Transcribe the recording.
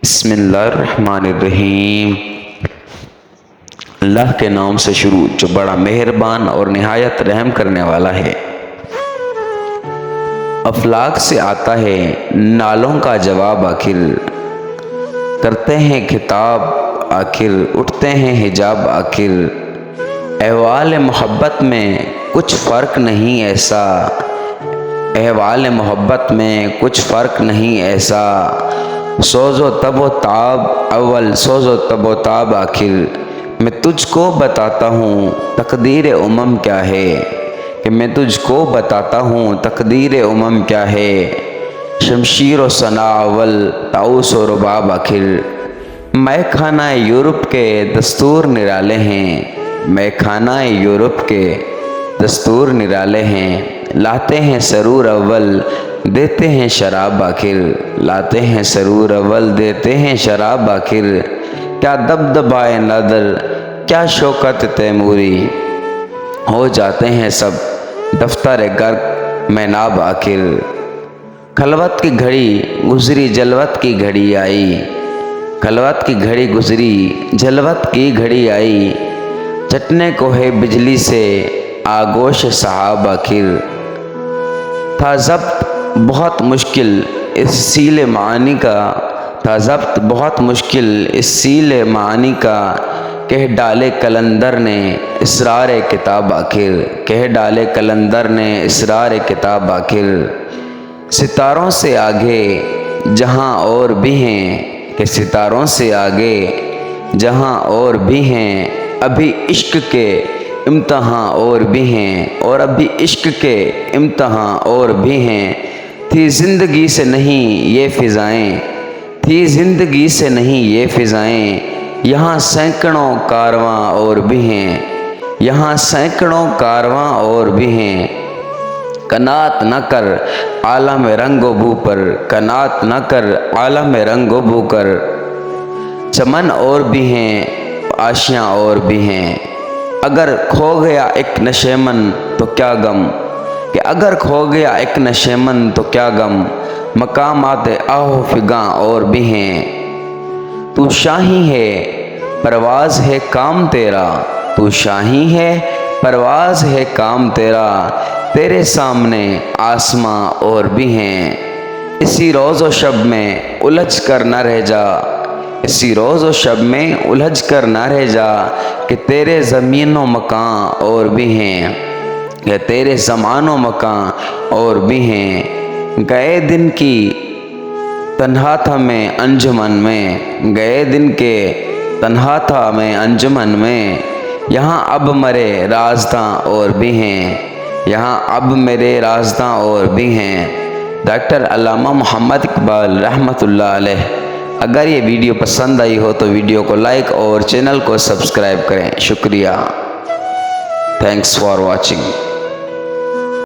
بسم اللہ الرحمن الرحیم۔ اللہ کے نام سے شروع جو بڑا مہربان اور نہایت رحم کرنے والا ہے۔ افلاک سے آتا ہے نالوں کا جواب، آخر کرتے ہیں خطاب، آخر اٹھتے ہیں حجاب، آخر احوال محبت میں کچھ فرق نہیں ایسا، احوال محبت میں کچھ فرق نہیں ایسا، سوز و تب و تاب اول، سوز و تب و تاب آخر میں تجھ کو بتاتا ہوں تقدیر امم کیا ہے، کہ میں تجھ کو بتاتا ہوں تقدیر امم کیا ہے، شمشیر و ثنا اول طاؤس و رباب آخر میں خانہ یورپ کے دستور نرالے ہیں، میں خانہ یورپ کے دستور نرالے ہیں، لاتے ہیں سرور اول دیتے ہیں شراب آخر، لاتے ہیں سرور اول دیتے ہیں شراب آخر، کیا دبدبائے نادر کیا شوکت تیموری، ہو جاتے ہیں سب دفتر گرگ میں ناب آخر، خلوت کی گھڑی گزری جلوت کی گھڑی آئی، خلوت کی گھڑی گزری جلوت کی گھڑی آئی، چٹنے کو ہے بجلی سے آگوش صحاب آخر، تھا ضبط بہت مشکل اس سیل معانی کا، تھا ضبط بہت مشکل اس سیل معانی کا، کہہ ڈالے قلندر نے اسرار کتاب آخر، کہہ ڈالے قلندر نے اسرار کتاب آخر، ستاروں سے آگے جہاں اور بھی ہیں، کہ ستاروں سے آگے جہاں اور بھی ہیں، ابھی عشق کے امتحاں اور بھی ہیں، اور ابھی عشق کے امتحاں اور بھی ہیں، تھی زندگی سے نہیں یہ فضائیں، تھی زندگی سے نہیں یہ فضائیں، یہاں سینکڑوں کارواں اور بھی ہیں، یہاں سینکڑوں کارواں اور بھی ہیں، قناعت نہ کر عالم رنگ و بو پر، قناعت نہ کر عالم رنگ و بو کر، چمن اور بھی ہیں آشیاں اور بھی ہیں، اگر کھو گیا ایک نشیمن تو کیا غم، کہ اگر کھو گیا ایک نشیمن تو کیا غم، مقامات آہو فگاں اور بھی ہیں، تو شاہی ہے پرواز ہے کام تیرا، تو شاہی ہے پرواز ہے کام تیرا، تیرے سامنے آسماں اور بھی ہیں، اسی روز و شب میں الجھ کر نہ رہ جا، اسی روز و شب میں الجھ کر نہ رہ جا، کہ تیرے زمین و مکان اور بھی ہیں، کہ تیرے زمان و مکان اور بھی ہیں، گئے دن کی تنہا تھا میں انجمن میں، گئے دن کے تنہا تھا میں انجمن میں، یہاں اب میرے رازداں اور بھی ہیں، یہاں اب میرے رازداں اور بھی ہیں۔ ڈاکٹر علامہ محمد اقبال رحمۃ اللہ علیہ۔ اگر یہ ویڈیو پسند آئی ہو تو ویڈیو کو لائک اور چینل کو سبسکرائب کریں۔ شکریہ۔ Thanks for watching.